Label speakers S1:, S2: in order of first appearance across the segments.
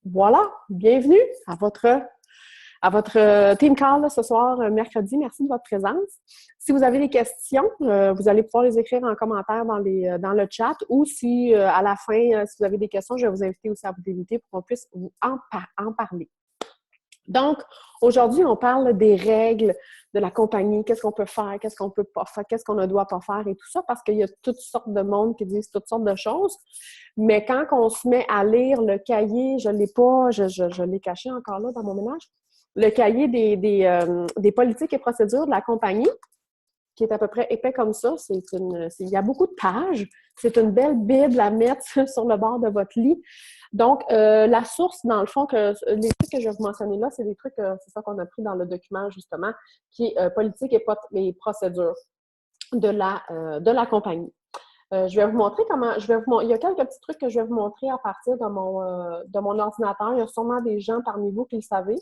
S1: Voilà, bienvenue à votre team call là, ce soir, mercredi. Merci de votre présence. Si vous avez des questions, vous allez pouvoir les écrire en commentaire dans le chat ou si à la fin, si vous avez des questions, je vais vous inviter aussi à vous débuter pour qu'on puisse en parler. Donc, aujourd'hui, on parle des règles de la compagnie, qu'est-ce qu'on peut faire, qu'est-ce qu'on peut pas faire, qu'est-ce qu'on ne doit pas faire et tout ça, parce qu'il y a toutes sortes de monde qui disent toutes sortes de choses. Mais quand on se met à lire le cahier, je l'ai pas, je l'ai caché encore là dans mon ménage, le cahier des politiques et procédures de la compagnie, qui est à peu près épais comme ça. Il y a beaucoup de pages. C'est une belle bible à mettre sur le bord de votre lit. Donc, la source, dans le fond, les trucs que je vais vous mentionner là, c'est des trucs, c'est ça qu'on a pris dans le document, justement, qui est politique et procédures de la compagnie. Je vais vous montrer comment. Il y a quelques petits trucs que je vais vous montrer à partir de mon ordinateur. Il y a sûrement des gens parmi vous qui le savez,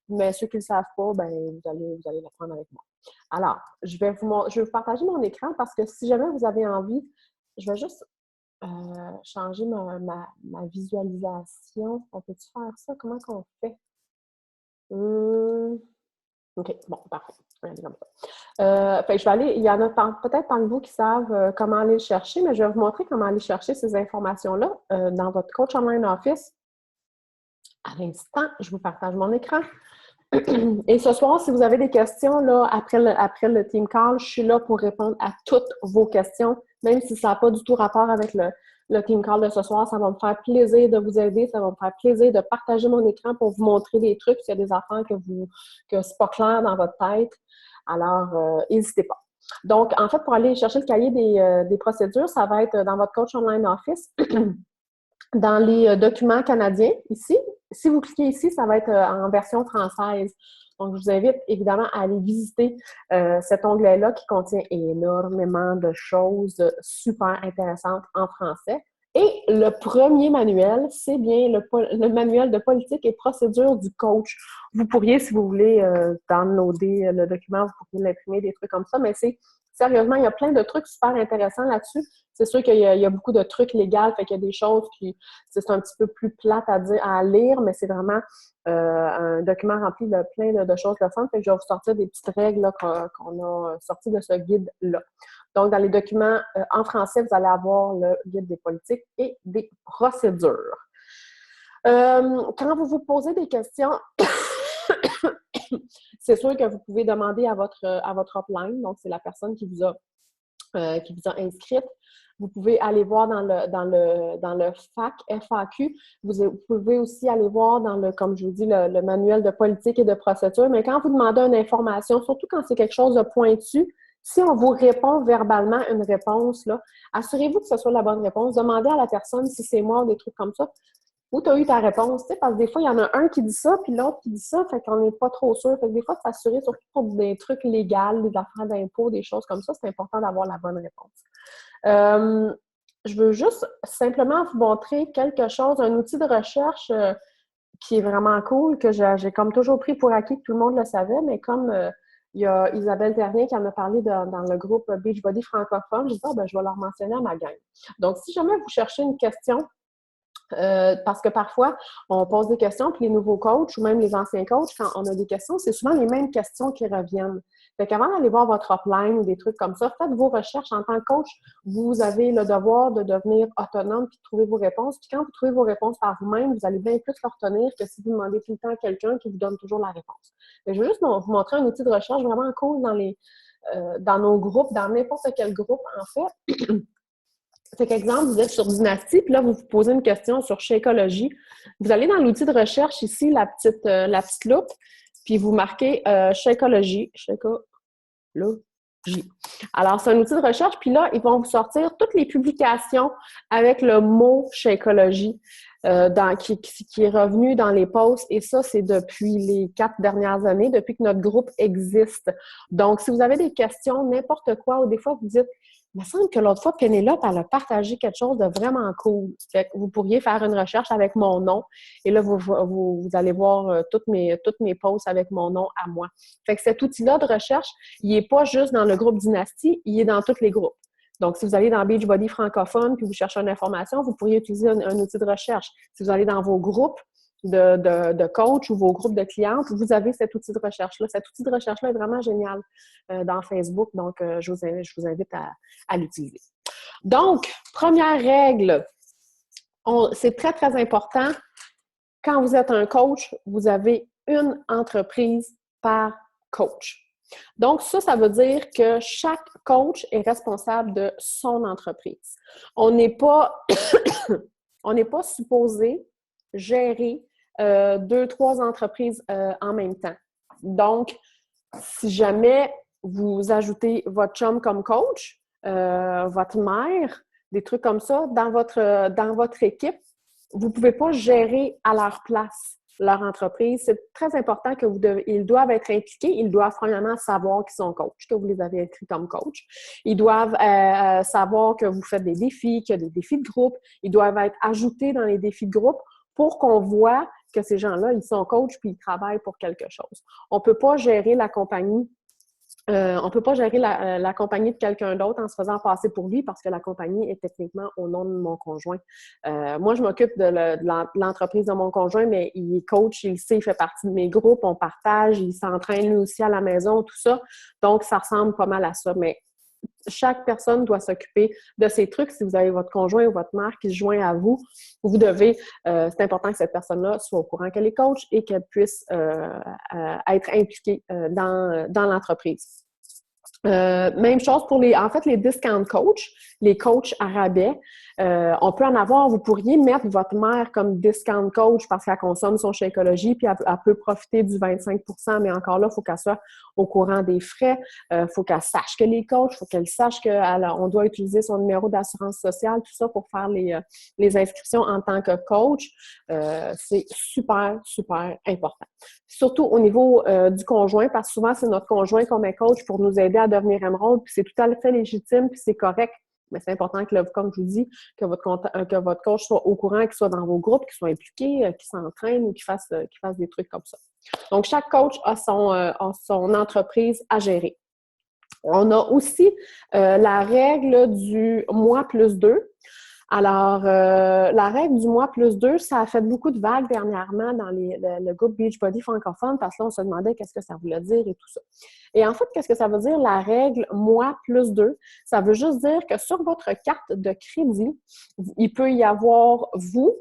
S1: mais ceux qui ne le savent pas, ben, vous allez l'apprendre avec moi. Alors, je vais vous partager mon écran parce que si jamais vous avez envie, je vais juste changer ma visualisation. On peut-tu faire ça? Comment qu'on fait? OK, bon, parfait. Regardez comme ça. Je vais aller, il y en a peut-être parmi vous qui savent comment aller le chercher, mais je vais vous montrer comment aller chercher ces informations-là dans votre Coach Online Office. À l'instant, je vous partage mon écran. Et ce soir, si vous avez des questions là, après le team call, je suis là pour répondre à toutes vos questions, même si ça n'a pas du tout rapport avec le team call de ce soir. Ça va me faire plaisir de vous aider, ça va me faire plaisir de partager mon écran pour vous montrer des trucs s'il y a des affaires que c'est pas clair dans votre tête. Alors, n'hésitez pas. Donc, en fait, pour aller chercher le cahier des procédures, ça va être dans votre Coach Online Office, dans les documents canadiens, ici. Si vous cliquez ici, ça va être en version française. Donc, je vous invite évidemment à aller visiter cet onglet-là qui contient énormément de choses super intéressantes en français. Et le premier manuel, c'est bien le manuel de politique et procédure du coach. Vous pourriez, si vous voulez, downloader le document, vous pourriez l'imprimer, des trucs comme ça, mais sérieusement, il y a plein de trucs super intéressants là-dessus. C'est sûr qu'il y a beaucoup de trucs légaux, fait qu'il y a des choses qui, c'est un petit peu plus plate à lire, mais c'est vraiment un document rempli de plein de choses de fun. Fait que je vais vous sortir des petites règles là, qu'on a sorties de ce guide-là. Donc, dans les documents en français, vous allez avoir le guide des politiques et des procédures. Quand vous vous posez des questions, c'est sûr que vous pouvez demander à votre upline, donc c'est la personne qui vous a inscrite. Vous pouvez aller voir dans le FAQ. Vous pouvez aussi aller voir comme je vous dis, le manuel de politique et de procédure. Mais quand vous demandez une information, surtout quand c'est quelque chose de pointu, si on vous répond verbalement une réponse, là, assurez-vous que ce soit la bonne réponse. Demandez à la personne si c'est moi ou des trucs comme ça. Où tu as eu ta réponse, tu sais, parce que des fois, il y en a un qui dit ça, puis l'autre qui dit ça, fait qu'on n'est pas trop sûr. Fait que des fois, de s'assurer, surtout pour des trucs légaux, des affaires d'impôts, des choses comme ça, c'est important d'avoir la bonne réponse. Je veux juste simplement vous montrer quelque chose, un outil de recherche qui est vraiment cool, que j'ai comme toujours pris pour acquis que tout le monde le savait, mais comme il y a Isabelle Terrien qui en a parlé dans le groupe Beachbody francophone, je dis, je vais leur mentionner à ma gang. Donc, si jamais vous cherchez une question, parce que parfois, on pose des questions, puis les nouveaux coachs ou même les anciens coachs, quand on a des questions, c'est souvent les mêmes questions qui reviennent. Fait qu'avant d'aller voir votre upline ou des trucs comme ça, faites vos recherches en tant que coach. Vous avez le devoir de devenir autonome puis de trouver vos réponses. Puis quand vous trouvez vos réponses par vous-même, vous allez bien plus le retenir que si vous demandez tout le temps à quelqu'un qui vous donne toujours la réponse. Fait que je veux juste vous montrer un outil de recherche vraiment cool dans nos groupes, dans n'importe quel groupe, en fait. Fait qu'exemple, vous êtes sur Dynastie, puis là, vous vous posez une question sur Shakeology. Vous allez dans l'outil de recherche ici, la petite loupe, puis vous marquez Shakeology. Shakeology. Alors, c'est un outil de recherche, puis là, ils vont vous sortir toutes les publications avec le mot Shakeology qui est revenu dans les posts, et ça, c'est depuis les 4 dernières années, depuis que notre groupe existe. Donc, si vous avez des questions, n'importe quoi, ou des fois, vous dites il me semble que l'autre fois, Pénélope, elle a partagé quelque chose de vraiment cool. Fait que vous pourriez faire une recherche avec mon nom et là, vous allez voir toutes mes posts avec mon nom à moi. Fait que cet outil-là de recherche, il n'est pas juste dans le groupe Dynastie, il est dans tous les groupes. Donc, si vous allez dans Beachbody francophone puis vous cherchez une information, vous pourriez utiliser un outil de recherche. Si vous allez dans vos groupes, de coach ou vos groupes de clientes, vous avez cet outil de recherche-là. Cet outil de recherche-là est vraiment génial dans Facebook, donc je vous invite à l'utiliser. Donc, première règle, c'est très, très important. Quand vous êtes un coach, vous avez une entreprise par coach. Donc, ça veut dire que chaque coach est responsable de son entreprise. On n'est pas supposé gérer 2-3 entreprises en même temps. Donc, si jamais vous ajoutez votre chum comme coach, votre mère, des trucs comme ça, dans votre équipe, vous ne pouvez pas gérer à leur place leur entreprise. C'est très important ils doivent être impliqués. Ils doivent premièrement savoir qu'ils sont coachs, que vous les avez écrits comme coach. Ils doivent savoir que vous faites des défis, qu'il y a des défis de groupe. Ils doivent être ajoutés dans les défis de groupe pour qu'on voit que ces gens-là, ils sont coachs puis ils travaillent pour quelque chose. On ne peut pas gérer la compagnie. On ne peut pas gérer la compagnie de quelqu'un d'autre en se faisant passer pour lui parce que la compagnie est techniquement au nom de mon conjoint. Moi, je m'occupe de l'entreprise de mon conjoint, mais il est coach, il sait, il fait partie de mes groupes, on partage, il s'entraîne lui aussi à la maison, tout ça. Donc, ça ressemble pas mal à ça. Mais chaque personne doit s'occuper de ces trucs. Si vous avez votre conjoint ou votre mère qui se joint à vous, vous devez, c'est important que cette personne-là soit au courant qu'elle est coach et qu'elle puisse être impliquée dans l'entreprise. Même chose pour les discount coach, les coachs à rabais. On peut en avoir, vous pourriez mettre votre mère comme discount coach parce qu'elle consomme son Shakeology puis elle peut profiter du 25%, mais encore là, il faut qu'elle soit au courant des frais, il faut qu'elle sache qu'elle est coach, il faut qu'elle sache qu'on doit utiliser son numéro d'assurance sociale, tout ça pour faire les inscriptions en tant que coach. C'est super, super important. Surtout au niveau du conjoint, parce que souvent, c'est notre conjoint qu'on met coach pour nous aider à devenir émeraude, puis c'est tout à fait légitime, puis c'est correct. Mais c'est important que, comme je vous dis, que votre coach soit au courant, qu'il soit dans vos groupes, qu'il soit impliqué, qu'il s'entraîne ou qu'il fasse des trucs comme ça. Donc, chaque coach a son entreprise à gérer. On a aussi la règle du mois plus 2. Alors, la règle du mois plus 2, ça a fait beaucoup de vagues dernièrement dans le groupe Beachbody francophone parce que là, on se demandait qu'est-ce que ça voulait dire et tout ça. Et en fait, qu'est-ce que ça veut dire, la règle mois plus 2? Ça veut juste dire que sur votre carte de crédit, il peut y avoir vous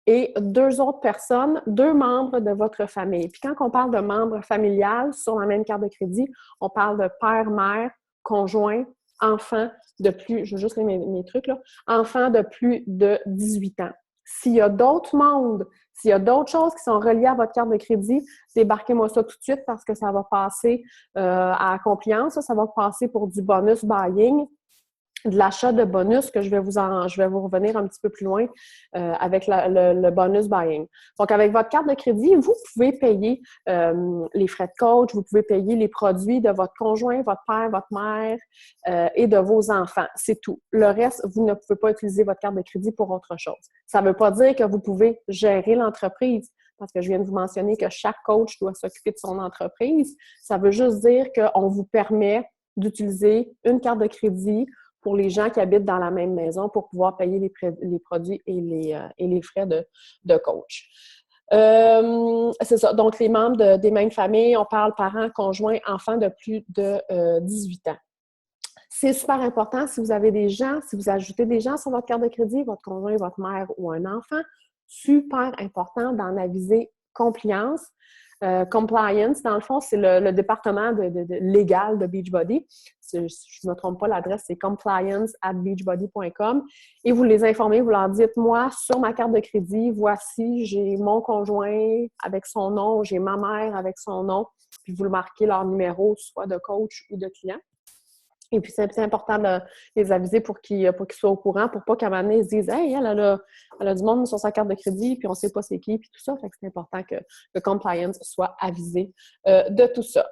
S1: et 2 autres personnes, 2 membres de votre famille. Puis quand on parle de membres familiales sur la même carte de crédit, on parle de père, mère, conjoint, enfant de plus, je vais juste lire mes trucs là, enfant de plus de 18 ans. S'il y a d'autres mondes, s'il y a d'autres choses qui sont reliées à votre carte de crédit, débarquez-moi ça tout de suite parce que ça va passer à compliance. Ça va passer pour du bonus buying, de l'achat de bonus que je vais vous revenir un petit peu plus loin avec le bonus buying. Donc, avec votre carte de crédit, vous pouvez payer les frais de coach, vous pouvez payer les produits de votre conjoint, votre père, votre mère et de vos enfants. C'est tout. Le reste, vous ne pouvez pas utiliser votre carte de crédit pour autre chose. Ça ne veut pas dire que vous pouvez gérer l'entreprise parce que je viens de vous mentionner que chaque coach doit s'occuper de son entreprise. Ça veut juste dire qu'on vous permet d'utiliser une carte de crédit pour les gens qui habitent dans la même maison pour pouvoir payer les produits et les frais de coach. C'est ça. Donc, les membres des mêmes familles, on parle parents, conjoints, enfants de plus de 18 ans. C'est super important si vous avez des gens, si vous ajoutez des gens sur votre carte de crédit, votre conjoint, votre mère ou un enfant, super important d'en aviser compliance. Compliance, dans le fond, c'est le département légal de Beachbody. Je ne me trompe pas, l'adresse, c'est compliance@beachbody.com. Et vous les informez, vous leur dites, moi, sur ma carte de crédit, voici, j'ai mon conjoint avec son nom, j'ai ma mère avec son nom, puis vous le marquez leur numéro, soit de coach ou de client. Et puis, c'est important de les aviser pour qu'ils soient au courant, pour pas qu'à un moment donné, ils se disent « Hey, elle a du monde sur sa carte de crédit, puis on sait pas c'est qui, puis tout ça. » Fait que c'est important que le compliance soit avisé de tout ça.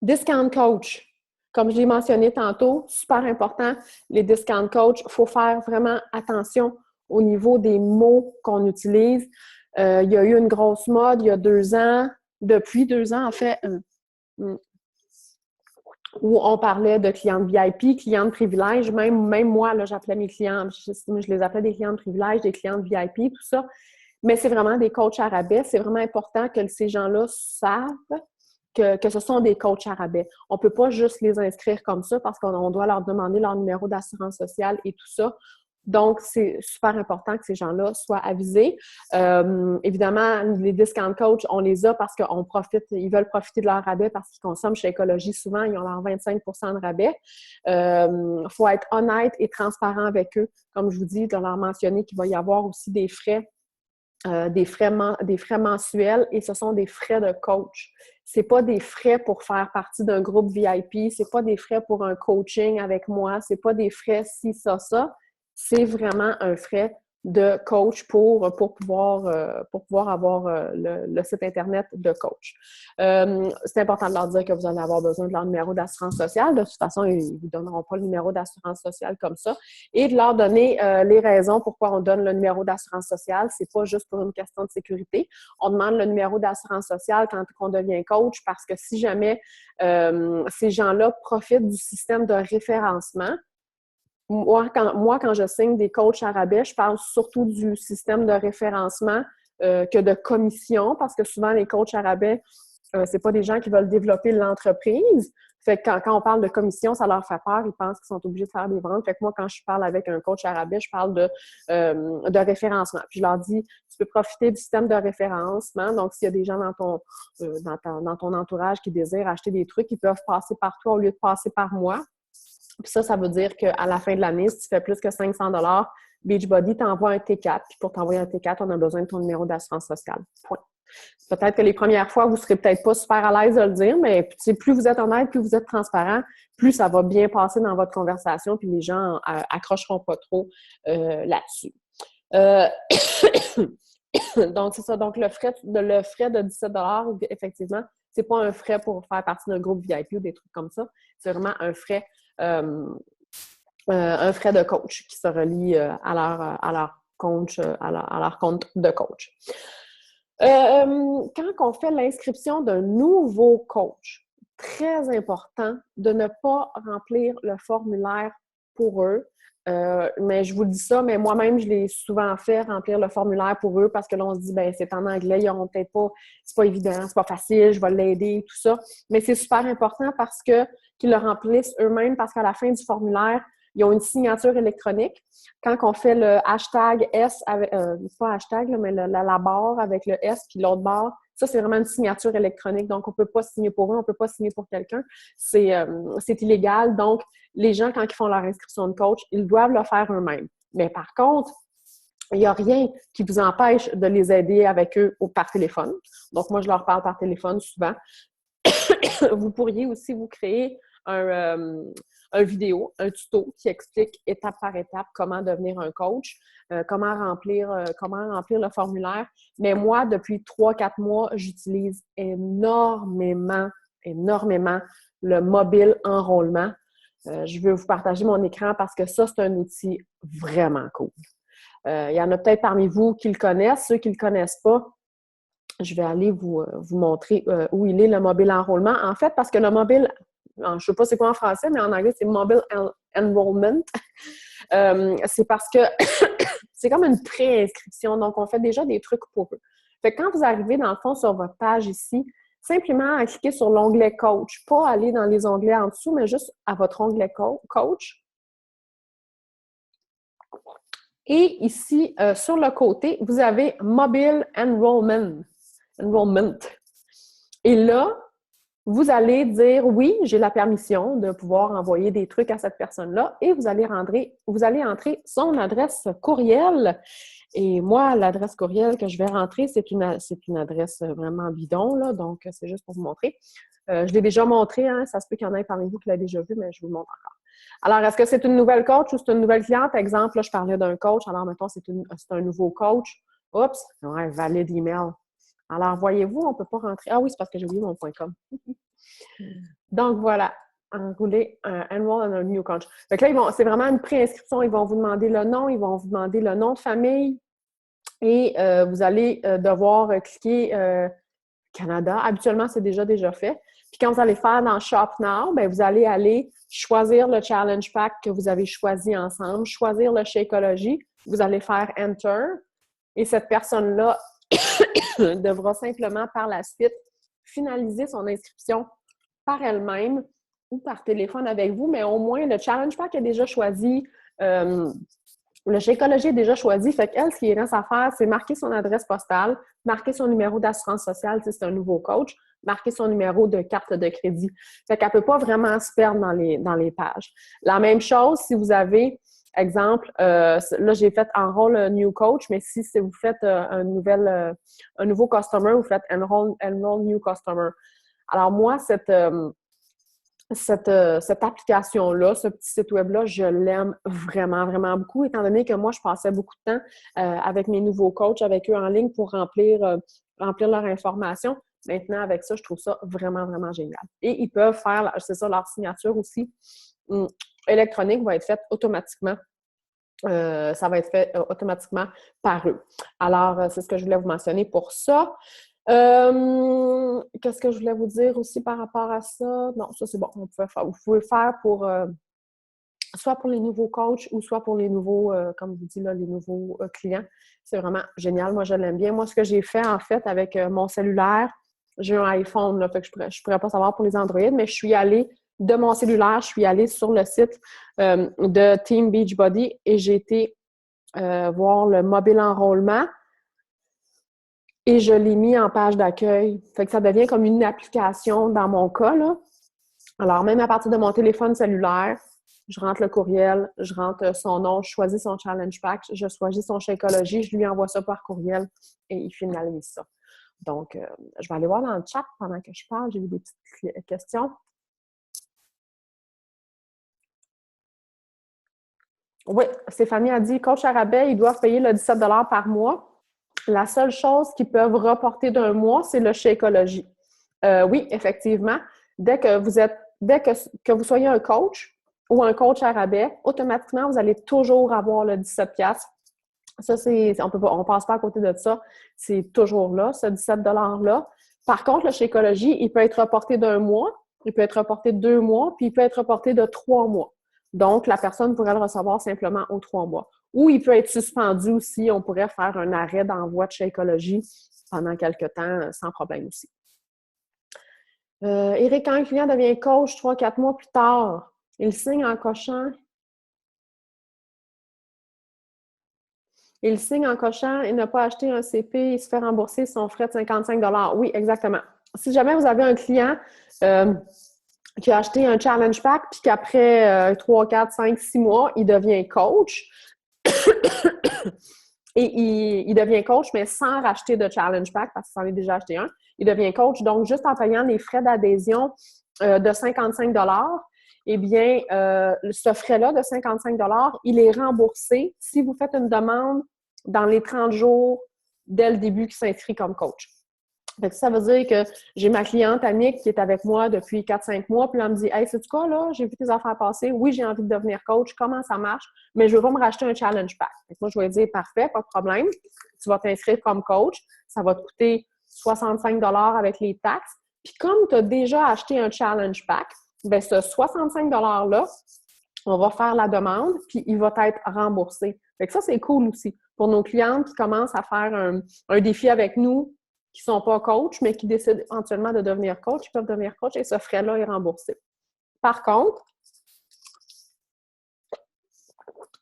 S1: Discount coach. Comme je l'ai mentionné tantôt, super important, les discount coach, il faut faire vraiment attention au niveau des mots qu'on utilise. Il y a eu une grosse mode il y a 2 ans, depuis 2 ans en fait, où on parlait de clients VIP, clients de privilège. Même moi, là, j'appelais mes clients, je les appelais des clients de privilège, des clients de VIP, tout ça. mais c'est vraiment des coachs à rabais. C'est vraiment important que ces gens-là savent que ce sont des coachs à rabais. On ne peut pas juste les inscrire comme ça parce qu'on doit leur demander leur numéro d'assurance sociale et tout ça. Donc, c'est super important que ces gens-là soient avisés. Évidemment, les discount coachs, on les a parce qu'on profite, ils veulent profiter de leur rabais parce qu'ils consomment chez Écologie souvent, ils ont leur 25 % de rabais. Faut être honnête et transparent avec eux. Comme je vous dis, de leur mentionner qu'il va y avoir aussi des frais mensuels et ce sont des frais de coach. C'est pas des frais pour faire partie d'un groupe VIP, c'est pas des frais pour un coaching avec moi, c'est pas des frais ci, ça. C'est vraiment un frais de coach pour pouvoir avoir le site Internet de coach. C'est important de leur dire que vous allez avoir besoin de leur numéro d'assurance sociale. De toute façon, ils ne vous donneront pas le numéro d'assurance sociale comme ça. Et de leur donner les raisons pourquoi on donne le numéro d'assurance sociale. C'est pas juste pour une question de sécurité. On demande le numéro d'assurance sociale quand on devient coach parce que si jamais ces gens-là profitent du système de référencement, moi, quand je signe des coachs à rabais, je parle surtout du système de référencement que de commission, parce que souvent, les coachs à rabais, c'est pas des gens qui veulent développer l'entreprise. Fait que quand on parle de commission, ça leur fait peur. Ils pensent qu'ils sont obligés de faire des ventes. Fait que moi, quand je parle avec un coach à rabais, je parle de référencement. Puis je leur dis, tu peux profiter du système de référencement. Donc, s'il y a des gens dans ton entourage qui désirent acheter des trucs, ils peuvent passer par toi au lieu de passer par moi. Puis ça veut dire qu'à la fin de l'année, si tu fais plus que 500 $, Beachbody t'envoie un T4. Puis pour t'envoyer un T4, on a besoin de ton numéro d'assurance sociale. Point. Peut-être que les premières fois, vous ne serez peut-être pas super à l'aise de le dire, mais plus vous êtes honnête, plus vous êtes transparent, plus ça va bien passer dans votre conversation, puis les gens accrocheront pas trop là-dessus. Donc, c'est ça. Donc, le frais de 17 $, effectivement, c'est pas un frais pour faire partie d'un groupe VIP ou des trucs comme ça. C'est vraiment un frais de coach qui se relie à leur compte de coach. Quand on fait l'inscription d'un nouveau coach, très important de ne pas remplir le formulaire pour eux. Mais je vous dis ça, mais moi-même, je l'ai souvent fait, remplir le formulaire pour eux, parce que là, on se dit, ben c'est en anglais, ils n'auront peut-être pas, c'est pas évident, c'est pas facile, je vais l'aider, tout ça. Mais c'est super important parce que qu'ils le remplissent eux-mêmes, parce qu'à la fin du formulaire, ils ont une signature électronique. Quand on fait le hashtag S, avec, pas hashtag, là, mais la barre avec le S puis l'autre barre, ça, c'est vraiment une signature électronique. Donc, on ne peut pas signer pour eux, on ne peut pas signer pour quelqu'un. C'est illégal. Donc, les gens, quand ils font leur inscription de coach, ils doivent le faire eux-mêmes. Mais par contre, il n'y a rien qui vous empêche de les aider avec eux par téléphone. Donc, moi, je leur parle par téléphone souvent. Vous pourriez aussi vous créer un vidéo, un tuto qui explique étape par étape comment devenir un coach, comment remplir le formulaire. Mais moi, depuis 3-4 mois, j'utilise énormément le mobile enrôlement. Je veux vous partager mon écran parce que ça, c'est un outil vraiment cool. Il y en a peut-être parmi vous qui le connaissent. Ceux qui ne le connaissent pas, je vais aller vous montrer où il est, le mobile enrôlement. En fait, parce que le mobile, je ne sais pas c'est quoi en français, mais en anglais, c'est mobile enrollment. C'est parce que c'est comme une pré-inscription. Donc, on fait déjà des trucs pour eux. Fait que quand vous arrivez, dans le fond, sur votre page ici, simplement à cliquer sur l'onglet Coach. Pas aller dans les onglets en dessous, mais juste à votre onglet Coach. Et ici, sur le côté, vous avez Mobile Enrollment. Et là, vous allez dire oui, j'ai la permission de pouvoir envoyer des trucs à cette personne-là et vous allez entrer son adresse courriel. Et moi, l'adresse courriel que je vais rentrer, c'est une adresse vraiment bidon, là, donc c'est juste pour vous montrer. Je l'ai déjà montré, hein, ça se peut qu'il y en ait parmi vous qui l'avez déjà vu, mais je vous le montre encore. Alors, est-ce que c'est une nouvelle coach ou c'est une nouvelle cliente? Exemple, là, je parlais d'un coach, alors mettons, c'est un nouveau coach. Oups, ouais, valide email. Alors, voyez-vous, on ne peut pas rentrer. Ah oui, c'est parce que j'ai oublié mon .com. Donc, voilà. Enrouler enroll in a new coach. Donc là, c'est vraiment une préinscription. Ils vont vous demander le nom, ils vont vous demander le nom de famille et vous allez devoir cliquer Canada. Habituellement, c'est déjà fait. Puis quand vous allez faire dans Shop Now, bien, vous allez aller choisir le Challenge Pack que vous avez choisi ensemble, choisir le Shakeology. Vous allez faire Enter. Et cette personne-là devra simplement par la suite finaliser son inscription par elle-même ou par téléphone avec vous, mais au moins le challenge pack est déjà choisi, le Shakeology est déjà choisi, fait qu'elle, ce qui reste à faire, c'est marquer son adresse postale, marquer son numéro d'assurance sociale si c'est un nouveau coach, marquer son numéro de carte de crédit. Fait qu'elle ne peut pas vraiment se perdre dans les pages. La même chose, si vous avez, exemple, là, j'ai fait Enroll New Coach, mais si vous faites un nouveau customer, vous faites Enroll New Customer. Alors moi, cette application-là, ce petit site web-là, je l'aime vraiment, vraiment beaucoup, étant donné que moi, je passais beaucoup de temps avec mes nouveaux coachs, avec eux en ligne pour remplir leur information. Maintenant, avec ça, je trouve ça vraiment, vraiment génial. Et ils peuvent faire, c'est ça, leur signature aussi électronique va être faite automatiquement. Ça va être fait automatiquement par eux. Alors, c'est ce que je voulais vous mentionner pour ça. Qu'est-ce que je voulais vous dire aussi par rapport à ça? Non, ça c'est bon. Vous pouvez faire pour soit pour les nouveaux coachs ou soit pour les nouveaux, comme je vous dis là, les nouveaux clients. C'est vraiment génial. Moi, je l'aime bien. Moi, ce que j'ai fait en fait avec mon cellulaire, j'ai un iPhone, là, fait que je pourrais pas savoir pour les Android, mais je suis allée de mon cellulaire, je suis allée sur le site de Team Beachbody et j'ai été voir le mobile enrôlement. Et je l'ai mis en page d'accueil. Fait que ça devient comme une application dans mon cas, là. Alors, même à partir de mon téléphone cellulaire, je rentre le courriel, je rentre son nom, je choisis son challenge pack, je choisis son Shakeology, je lui envoie ça par courriel et il finalise ça. Donc, je vais aller voir dans le chat pendant que je parle. J'ai vu des petites questions. Oui, Stéphanie a dit « Coach à rabais, ils doivent payer le 17 $ par mois. » La seule chose qu'ils peuvent reporter d'un mois, c'est le Shakeology. Oui, effectivement. Dès que vous soyez un coach ou un coach à rabais, automatiquement, vous allez toujours avoir le 17 $. Ça, on ne passe pas à côté de ça. C'est toujours là, ce 17 $-là. Par contre, le Shakeology, il peut être reporté d'un mois, il peut être reporté de 2 mois, puis il peut être reporté de 3 mois. Donc, la personne pourrait le recevoir simplement aux 3 mois. Ou il peut être suspendu aussi. On pourrait faire un arrêt d'envoi de Shakeology pendant quelques temps, sans problème aussi. Éric, quand un client devient coach 3-4 mois plus tard, il signe en cochant. Il signe en cochant et n'a pas acheté un CP, il se fait rembourser son frais de 55 $. Oui, exactement. Si jamais vous avez un client qui a acheté un challenge pack, puis qu'après 3, 4, 5, 6 mois, il devient coach, et il devient coach, mais sans racheter de challenge pack, parce qu'il s'en est déjà acheté un, il devient coach, donc juste en payant les frais d'adhésion de 55 $, eh bien, ce frais-là de 55 $, il est remboursé si vous faites une demande dans les 30 jours dès le début qui s'inscrit comme coach. Fait que ça veut dire que j'ai ma cliente Annick qui est avec moi depuis 4-5 mois, puis elle me dit « Hey, sais-tu quoi, là? J'ai vu tes affaires passer. Oui, j'ai envie de devenir coach. Comment ça marche? Mais je veux pas me racheter un challenge pack. » Fait que moi, je vais lui dire « Parfait, pas de problème. Tu vas t'inscrire comme coach. Ça va te coûter 65 $ avec les taxes. Puis comme tu as déjà acheté un challenge pack, bien, ce 65 $-là, on va faire la demande, puis il va être remboursé. » Fait que ça, c'est cool aussi. Pour nos clientes qui commencent à faire un défi avec nous, qui ne sont pas coach, mais qui décident éventuellement de devenir coach, ils peuvent devenir coach et ce frais-là est remboursé. Par contre,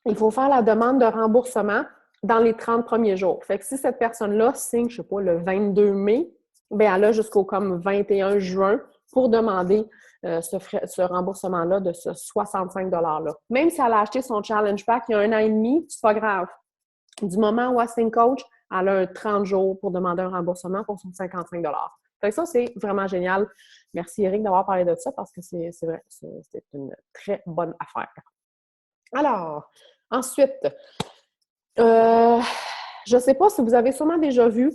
S1: il faut faire la demande de remboursement dans les 30 premiers jours. Fait que si cette personne-là signe, je ne sais pas, le 22 mai, bien, elle a jusqu'au comme 21 juin pour demander ce remboursement-là de ce 65 $-là. Même si elle a acheté son challenge pack il y a 1 an et demi, c'est pas grave. Du moment où elle signe coach, elle a un 30 jours pour demander un remboursement pour son 55 $. Fait que ça, c'est vraiment génial. Merci, Eric, d'avoir parlé de ça parce que c'est vrai, c'est une très bonne affaire. Alors, ensuite, je ne sais pas si vous avez sûrement déjà vu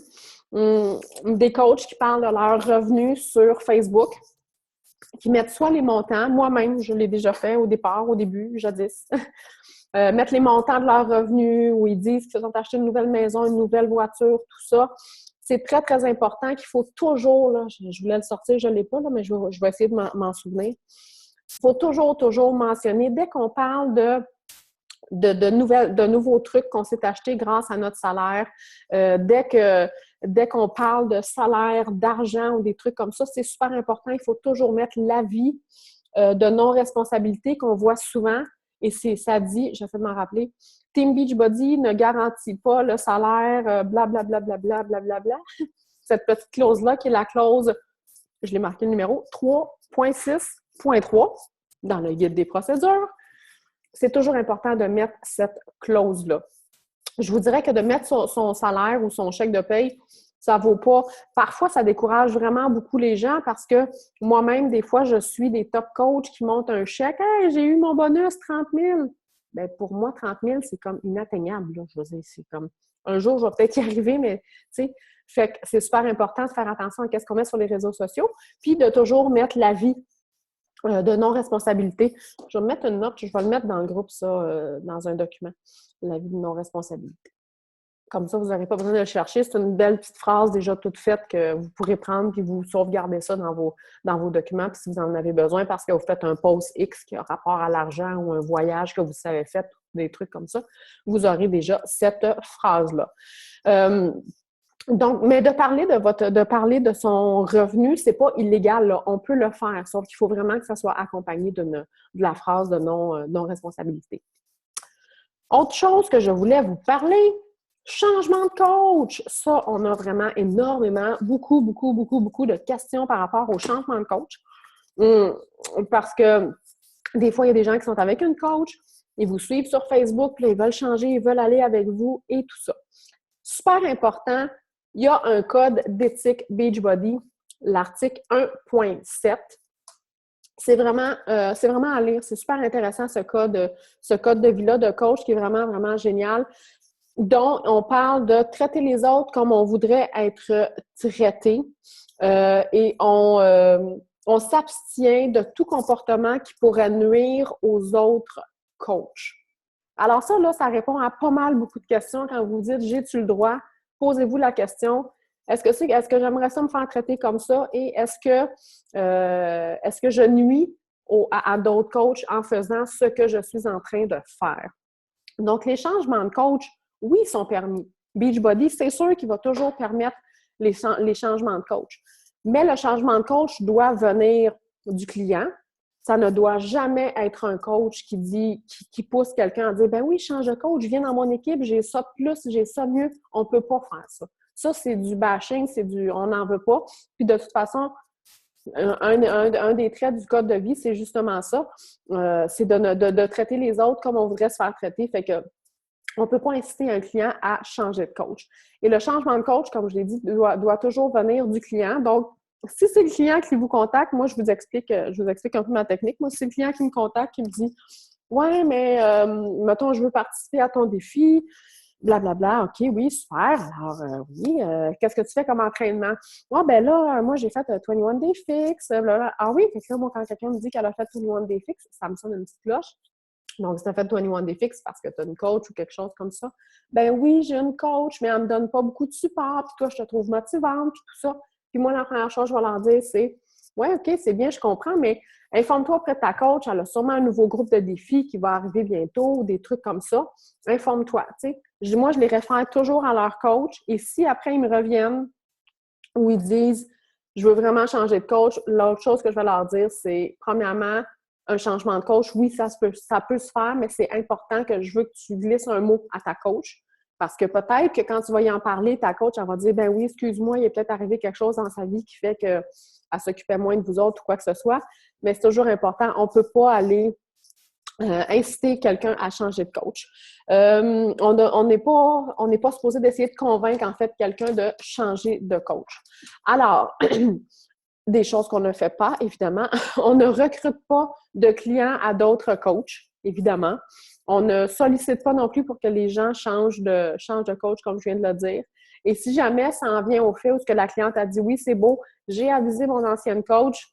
S1: des coachs qui parlent de leurs revenus sur Facebook, qui mettent soit les montants, moi-même, je l'ai déjà fait au début, jadis, mettre les montants de leurs revenus, où ils disent qu'ils ont acheté une nouvelle maison, une nouvelle voiture, tout ça. C'est très, très important qu'il faut toujours, là, je voulais le sortir, je ne l'ai pas, là, mais je vais essayer de m'en souvenir. Il faut toujours mentionner, dès qu'on parle de de nouveaux trucs qu'on s'est achetés grâce à notre salaire. Dès qu'on parle de salaire, d'argent ou des trucs comme ça, c'est super important. Il faut toujours mettre l'avis de non-responsabilité qu'on voit souvent. Et ça dit, j'essaie de m'en rappeler, Team Beachbody ne garantit pas le salaire, blablabla, blablabla. Cette petite clause-là, qui est la clause, je l'ai marqué le numéro, 3.6.3 dans le guide des procédures. C'est toujours important de mettre cette clause-là. Je vous dirais que de mettre son salaire ou son chèque de paye, ça vaut pas. Parfois, ça décourage vraiment beaucoup les gens parce que moi-même, des fois, je suis des top coachs qui montent un chèque. Hey, j'ai eu mon bonus 30 000. Bien, pour moi, 30 000, c'est comme inatteignable. Là. Je veux dire, c'est comme un jour, je vais peut-être y arriver, mais tu sais, fait que c'est super important de faire attention à ce qu'on met sur les réseaux sociaux, puis de toujours mettre l'avis de non-responsabilité. Je vais me mettre une note, je vais le mettre dans le groupe, ça, dans un document, l'avis de non-responsabilité. Comme ça, vous n'aurez pas besoin de le chercher. C'est une belle petite phrase déjà toute faite que vous pourrez prendre puis vous sauvegarder ça dans vos documents puis si vous en avez besoin parce que vous faites un post X qui a rapport à l'argent ou un voyage que vous avez fait, des trucs comme ça, vous aurez déjà cette phrase-là. Donc, mais de parler de son revenu, c'est pas illégal, là. On peut le faire, sauf qu'il faut vraiment que ça soit accompagné de la phrase de non-responsabilité. Autre chose que je voulais vous parler, changement de coach. Ça, on a vraiment énormément, beaucoup de questions par rapport au changement de coach. Parce que des fois, il y a des gens qui sont avec une coach, ils vous suivent sur Facebook, puis ils veulent changer, ils veulent aller avec vous et tout ça. Super important, il y a un code d'éthique Beachbody, l'article 1.7. C'est vraiment à lire. C'est super intéressant, ce code de vie-là de coach qui est vraiment, vraiment génial. Dont on parle de traiter les autres comme on voudrait être traité et on s'abstient de tout comportement qui pourrait nuire aux autres coachs. Alors ça, là, ça répond à pas mal beaucoup de questions quand vous dites « j'ai-tu le droit ?» Posez-vous la question « est-ce que j'aimerais ça me faire traiter comme ça et est-ce que je nuis à d'autres coachs en faisant ce que je suis en train de faire? » Donc, les changements de coach, oui, ils sont permis. Beachbody, c'est sûr qu'il va toujours permettre les changements de coach. Mais le changement de coach doit venir du client. Ça ne doit jamais être un coach qui pousse quelqu'un à dire « ben oui, change de coach, viens dans mon équipe, j'ai ça de plus, j'ai ça de mieux. » On ne peut pas faire ça. Ça, c'est du bashing, on n'en veut pas. Puis de toute façon, un des traits du code de vie, c'est justement ça. C'est de traiter les autres comme on voudrait se faire traiter. Fait que on ne peut pas inciter un client à changer de coach. Et le changement de coach, comme je l'ai dit, doit toujours venir du client. Donc, si c'est le client qui vous contacte, moi, je vous explique un peu ma technique. Moi, si c'est le client qui me contacte, qui me dit « ouais, mais mettons, je veux participer à ton défi. » Blablabla, OK, oui, super. Alors, oui, qu'est-ce que tu fais comme entraînement? Ah, ben là, moi, j'ai fait 21 Day Fix. Blablabla. Ah oui, fait que là, moi, quand quelqu'un me dit qu'elle a fait 21 Day Fix, ça me sonne une petite cloche. Donc, si tu as fait 21 Day Fix parce que tu as une coach ou quelque chose comme ça, ben oui, j'ai une coach, mais elle me donne pas beaucoup de support, puis toi, je te trouve motivante, puis tout ça. Puis moi, la première chose que je vais leur dire, c'est « ouais, OK, c'est bien, je comprends, mais informe-toi auprès de ta coach, elle a sûrement un nouveau groupe de défis qui va arriver bientôt, ou des trucs comme ça. Informe-toi, tu sais. Moi, je les réfère toujours à leur coach, et si après, ils me reviennent ou ils disent « je veux vraiment changer de coach », l'autre chose que je vais leur dire, c'est premièrement, un changement de coach, oui, ça peut se faire, mais c'est important que je veux que tu glisses un mot à ta coach. Parce que peut-être que quand tu vas y en parler, ta coach, elle va dire « ben oui, excuse-moi, il est peut-être arrivé quelque chose dans sa vie qui fait qu'elle s'occupait moins de vous autres ou quoi que ce soit. » Mais c'est toujours important. On ne peut pas aller inciter quelqu'un à changer de coach. On n'est pas supposé d'essayer de convaincre, en fait, quelqu'un de changer de coach. Alors, des choses qu'on ne fait pas, évidemment. On ne recrute pas de clients à d'autres coachs, évidemment. On ne sollicite pas non plus pour que les gens changent de coach, comme je viens de le dire. Et si jamais ça en vient au fait où que la cliente a dit « oui, c'est beau, j'ai avisé mon ancienne coach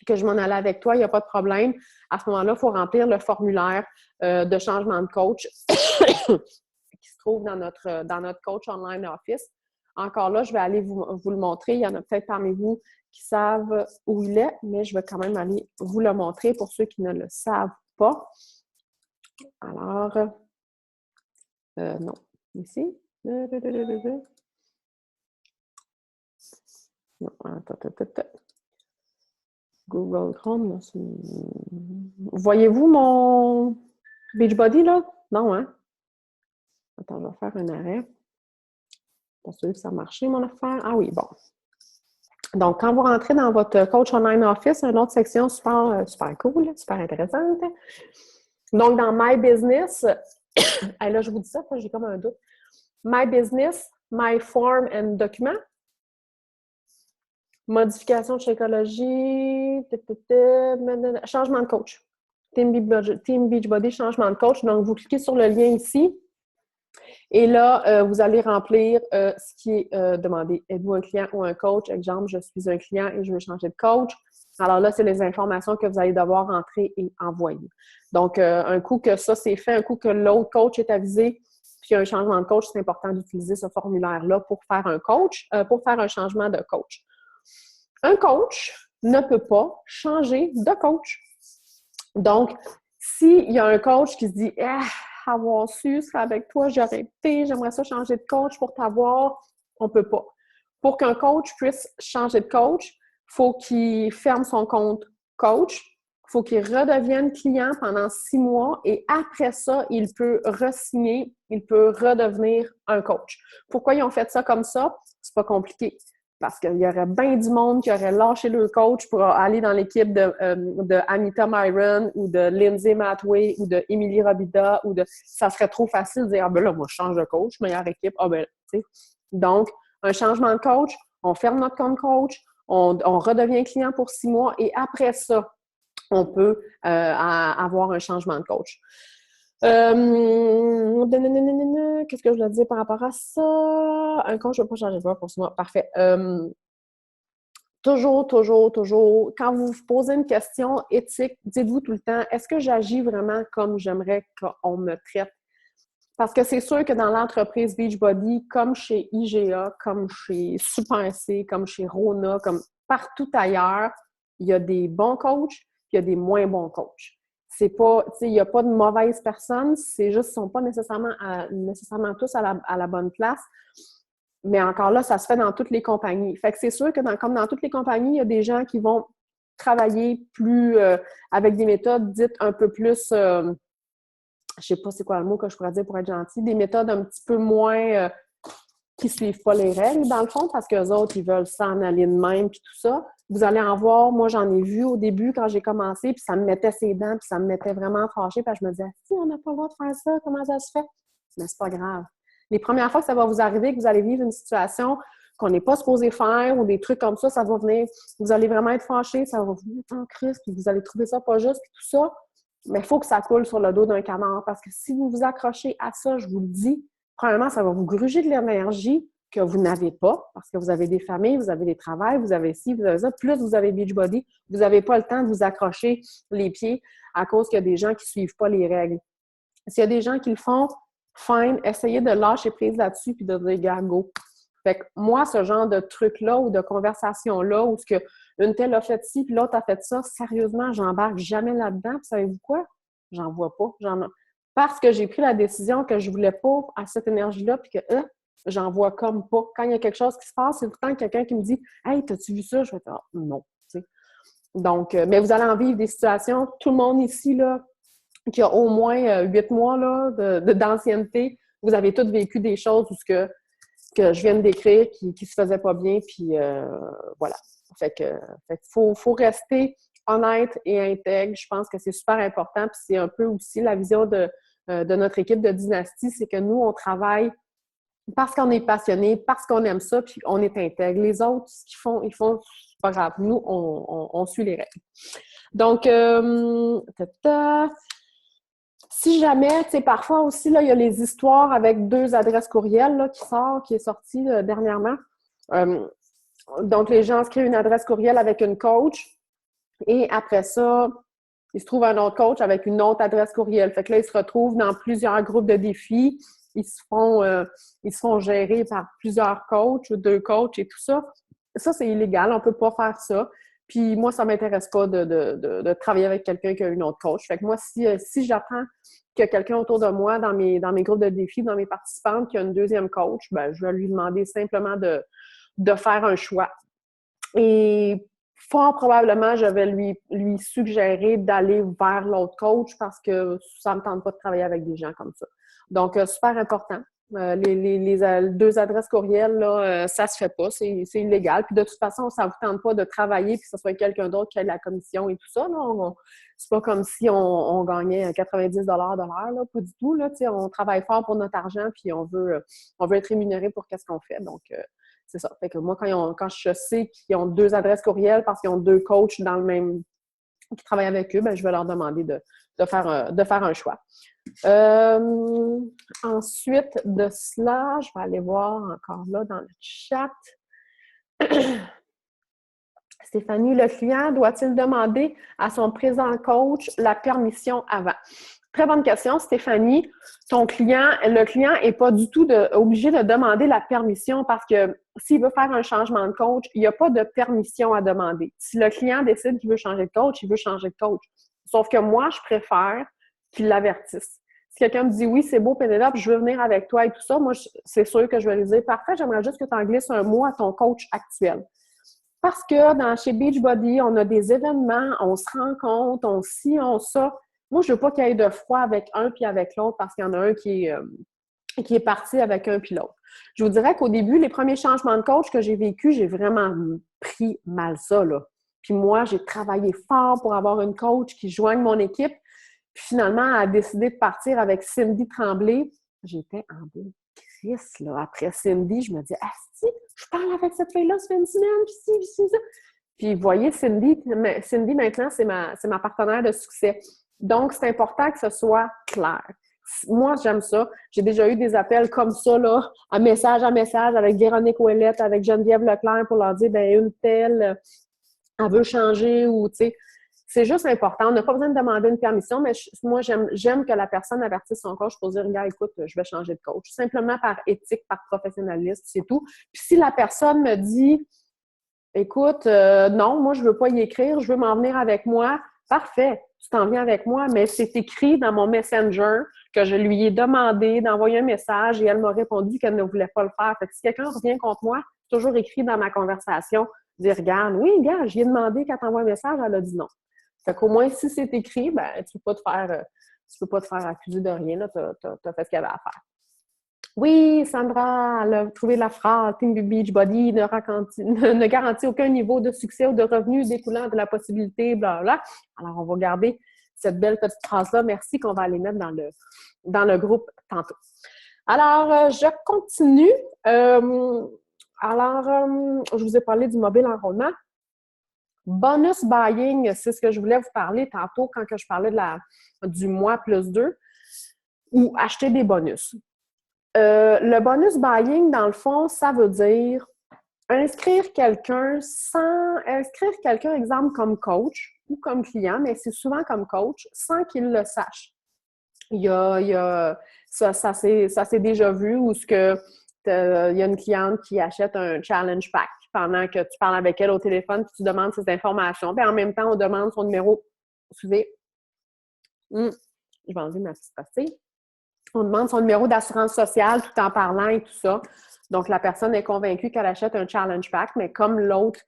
S1: que je m'en allais avec toi, il n'y a pas de problème », à ce moment-là, il faut remplir le formulaire de changement de coach qui se trouve dans notre coach online office. Encore là, je vais aller vous le montrer. Il y en a peut-être parmi vous qui savent où il est, mais je vais quand même aller vous le montrer pour ceux qui ne le savent pas. Alors, non. Ici. Non, attends. Google Chrome. Voyez-vous mon Beachbody, là? Non, hein? Attends, je vais faire un arrêt. Pour sûr que ça a marché, mon affaire. Ah oui, bon. Donc, quand vous rentrez dans votre Coach Online Office, une autre section super, super cool, super intéressante. Donc, dans My Business, là, je vous dis ça, j'ai comme un doute. My Business, My Form and Document. Modification de Shakeology, changement de coach. Team Beachbody, changement de coach. Donc, vous cliquez sur le lien ici. Et là, vous allez remplir ce qui est demandé. Êtes-vous un client ou un coach? Exemple, je suis un client et je veux changer de coach. Alors là, c'est les informations que vous allez devoir entrer et envoyer. Donc, un coup que ça c'est fait, un coup que l'autre coach est avisé, puis il y a un changement de coach, c'est important d'utiliser ce formulaire-là pour faire pour faire un changement de coach. Un coach ne peut pas changer de coach. Donc, s'il y a un coach qui se dit avoir su ça avec toi, j'aurais été, j'aimerais ça changer de coach pour t'avoir, on ne peut pas. Pour qu'un coach puisse changer de coach, il faut qu'il ferme son compte coach, il faut qu'il redevienne client pendant 6 mois et après ça, il peut re-signer, il peut redevenir un coach. Pourquoi ils ont fait ça comme ça? C'est pas compliqué. Parce qu'il y aurait bien du monde qui aurait lâché le coach pour aller dans l'équipe de Anita Myron ou de Lindsay Mathway ou de Emily Robida ou de... Ça serait trop facile de dire « Ah ben là, moi, je change de coach, meilleure équipe. » Ah ben, tu sais. Donc, un changement de coach, on ferme notre compte coach, on redevient client pour 6 mois et après ça, on peut avoir un changement de coach. Qu'est-ce que je voulais dire par rapport à ça? Un coach, je ne veux pas changer de voix pour 6 mois. Parfait. Toujours, quand vous vous posez une question éthique, dites-vous tout le temps, est-ce que j'agis vraiment comme j'aimerais qu'on me traite? Parce que c'est sûr que dans l'entreprise Beachbody, comme chez IGA, comme chez Super C, comme chez Rona, comme partout ailleurs, il y a des bons coachs, puis il y a des moins bons coachs. C'est pas, il n'y a pas de mauvaises personnes, c'est juste qu'ils ne sont pas nécessairement tous à la bonne place. Mais encore là, ça se fait dans toutes les compagnies. Fait que c'est sûr que comme dans toutes les compagnies, il y a des gens qui vont travailler plus avec des méthodes dites un peu plus, je ne sais pas c'est quoi le mot que je pourrais dire pour être gentil, des méthodes un petit peu moins qui ne suivent pas les règles, dans le fond, parce qu'eux autres, ils veulent s'en aller de même, puis tout ça. Vous allez en voir, moi, j'en ai vu au début quand j'ai commencé, puis ça me mettait ses dents, puis ça me mettait vraiment fâchée, puis je me disais, si, on n'a pas le droit de faire ça, comment ça se fait? Mais c'est pas grave. Les premières fois que ça va vous arriver, que vous allez vivre une situation qu'on n'est pas supposé faire ou des trucs comme ça va venir, vous allez vraiment être fâché, ça va vous mettre en crise, puis vous allez trouver ça pas juste, puis tout ça. Mais il faut que ça coule sur le dos d'un canard, parce que si vous vous accrochez à ça, je vous le dis, premièrement, ça va vous gruger de l'énergie que vous n'avez pas, parce que vous avez des familles, vous avez des travails, vous avez ci, vous avez ça, plus vous avez Beachbody, vous n'avez pas le temps de vous accrocher les pieds à cause qu'il y a des gens qui ne suivent pas les règles. S'il y a des gens qui le font, fine, essayez de lâcher prise là-dessus puis de dire, gars, go. Fait que moi, ce genre de truc-là ou de conversation-là où une telle a fait ci puis l'autre a fait ça, sérieusement, j'embarque jamais là-dedans. Puis savez-vous quoi? J'en vois pas. Parce que j'ai pris la décision que je voulais pas à cette énergie-là puis que j'en vois comme pas. Quand il y a quelque chose qui se passe, c'est tout le temps quelqu'un qui me dit « Hey, t'as-tu vu ça? » Je vais dire « Non. » Donc, mais vous allez en vivre des situations. Tout le monde ici, là, qui a au moins 8 mois là, d'ancienneté, vous avez tous vécu des choses où que je viens de décrire qui se faisaient pas bien, puis voilà. Fait que faut rester honnête et intègre. Je pense que c'est super important, puis c'est un peu aussi la vision de notre équipe de Dynastie, c'est que nous, on travaille parce qu'on est passionné, parce qu'on aime ça, puis on est intègre. Les autres, ce qu'ils font, c'est pas grave. Nous, on suit les règles. Donc, si jamais, tu sais, parfois aussi, là, il y a les histoires avec 2 adresses courriel là, qui est sortie dernièrement. Donc, les gens inscrivent une adresse courriel avec une coach et après ça, ils se trouvent un autre coach avec une autre adresse courriel. Fait que là, ils se retrouvent dans plusieurs groupes de défis. Ils se font gérer par plusieurs coachs ou 2 coachs et tout ça. Ça, c'est illégal. On ne peut pas faire ça. Puis moi, ça ne m'intéresse pas de travailler avec quelqu'un qui a une autre coach. Fait que moi, si j'apprends qu'il y a quelqu'un autour de moi, dans mes groupes de défis, dans mes participantes, qui a une deuxième coach, ben, je vais lui demander simplement de faire un choix. Et fort probablement, je vais lui suggérer d'aller vers l'autre coach parce que ça ne me tente pas de travailler avec des gens comme ça. Donc, super important. Les deux adresses courriels, là, ça se fait pas, c'est illégal. Puis de toute façon, ça ne vous tente pas de travailler puis que ce soit quelqu'un d'autre qui ait la commission et tout ça. C'est pas comme si on gagnait 90 de l'heure, là, pas du tout. Là, on travaille fort pour notre argent puis on veut être rémunéré pour qu'est-ce qu'on fait. Donc, c'est ça. Fait que moi, quand je sais qu'ils ont deux adresses courriels parce qu'ils ont deux coachs dans le même qui travaillent avec eux, ben, je vais leur demander de faire un choix. Ensuite de cela, je vais aller voir encore là dans le chat. Stéphanie, le client doit-il demander à son présent coach la permission avant? Très bonne question, Stéphanie. Le client n'est pas du tout obligé de demander la permission parce que s'il veut faire un changement de coach, il n'y a pas de permission à demander. Si le client décide qu'il veut changer de coach, il veut changer de coach. Sauf que moi, je préfère qu'il l'avertisse. Si quelqu'un me dit « Oui, c'est beau, Pénélope, je veux venir avec toi et tout ça », moi, c'est sûr que je vais lui dire « Parfait, j'aimerais juste que tu en glisses un mot à ton coach actuel. » Parce que chez Beachbody, on a des événements, on se rencontre, on ci, on ça. Moi, je ne veux pas qu'il y ait de froid avec un puis avec l'autre parce qu'il y en a un qui est parti avec un puis l'autre. Je vous dirais qu'au début, les premiers changements de coach que j'ai vécu, j'ai vraiment pris mal ça, là. Puis moi, j'ai travaillé fort pour avoir une coach qui joigne mon équipe. Puis finalement, elle a décidé de partir avec Cindy Tremblay. J'étais en bout de crise, là. Après Cindy, je me dis « Ah, si, je parle avec cette fille-là, ça fait une semaine, puis ci, puis ça. » Puis vous voyez, Cindy maintenant, c'est ma partenaire de succès. Donc, c'est important que ce soit clair. Moi, j'aime ça. J'ai déjà eu des appels comme ça, là, à message, avec Véronique Ouellette, avec Geneviève Leclerc pour leur dire, ben une telle, elle veut changer ou, tu sais, c'est juste important. On n'a pas besoin de demander une permission, mais moi, j'aime que la personne avertisse son coach pour dire, regarde, écoute, je vais changer de coach. Simplement par éthique, par professionnalisme, c'est tout. Puis si la personne me dit, écoute, non, moi, je ne veux pas y écrire, je veux m'en venir avec moi, parfait, tu t'en viens avec moi, mais c'est écrit dans mon Messenger que je lui ai demandé d'envoyer un message et elle m'a répondu qu'elle ne voulait pas le faire. Fait que si quelqu'un revient contre moi, c'est toujours écrit dans ma conversation, dire, regarde, oui, regarde, j'y ai demandé qu'elle t'envoie un message, elle a dit non. Fait qu'au moins, si c'est écrit, ben, tu peux pas te faire accuser de rien, là, t'as fait ce qu'il y avait à faire. Oui, Sandra, elle a trouvé la phrase « Team Beachbody ne garantit aucun niveau de succès ou de revenus découlant de la possibilité, blablabla. » Alors, on va garder cette belle petite phrase-là. Merci qu'on va aller mettre dans le groupe tantôt. Alors, je continue. Je vous ai parlé du mobile enrôlement. Bonus buying, c'est ce que je voulais vous parler tantôt quand je parlais du mois plus 2 ou acheter des bonus. Le bonus buying, dans le fond, ça veut dire inscrire quelqu'un, exemple, comme coach ou comme client, mais c'est souvent comme coach, sans qu'il le sache. Ça s'est déjà vu où il y a une cliente qui achète un challenge pack pendant que tu parles avec elle au téléphone puis tu demandes ses informations. Puis en même temps, on demande son numéro. Excusez. Je vais enlever ma petite pastille. On demande son numéro d'assurance sociale tout en parlant et tout ça. Donc, la personne est convaincue qu'elle achète un challenge pack, mais comme l'autre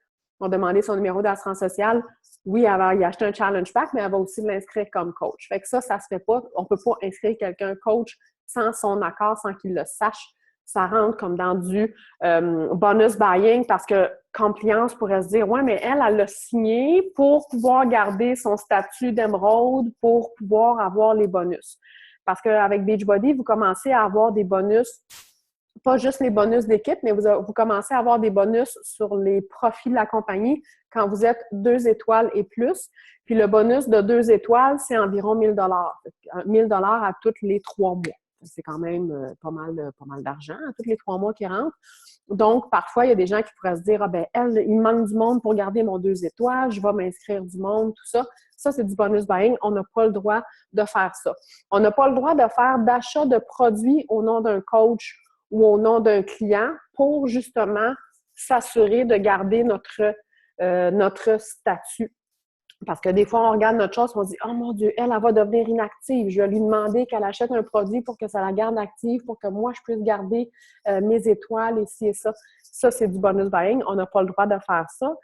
S1: a demandé son numéro d'assurance sociale, oui, elle va y acheter un challenge pack, mais elle va aussi l'inscrire comme coach. Fait que ça se fait pas. On ne peut pas inscrire quelqu'un coach sans son accord, sans qu'il le sache. Ça rentre comme dans du bonus buying parce que compliance pourrait se dire « Ouais, mais elle l'a signé pour pouvoir garder son statut d'émeraude, pour pouvoir avoir les bonus. » Parce qu'avec Beachbody, vous commencez à avoir des bonus, pas juste les bonus d'équipe, mais vous commencez à avoir des bonus sur les profits de la compagnie quand vous êtes 2 étoiles et plus. Puis le bonus de 2 étoiles, c'est environ 1 000 $. 1 000 à tous les 3 mois. C'est quand même pas mal d'argent à tous les 3 mois qui rentrent. Donc, parfois, il y a des gens qui pourraient se dire « Ah ben, il manque du monde pour garder mon 2 étoiles, je vais m'inscrire du monde, tout ça. » Ça, c'est du bonus buying. On n'a pas le droit de faire ça. On n'a pas le droit de faire d'achat de produits au nom d'un coach ou au nom d'un client pour justement s'assurer de garder notre notre statut. Parce que des fois, on regarde notre chose et on se dit « Oh mon Dieu, elle va devenir inactive. Je vais lui demander qu'elle achète un produit pour que ça la garde active, pour que moi, je puisse garder mes étoiles et ci et ça. » Ça, c'est du bonus buying. On n'a pas le droit de faire ça.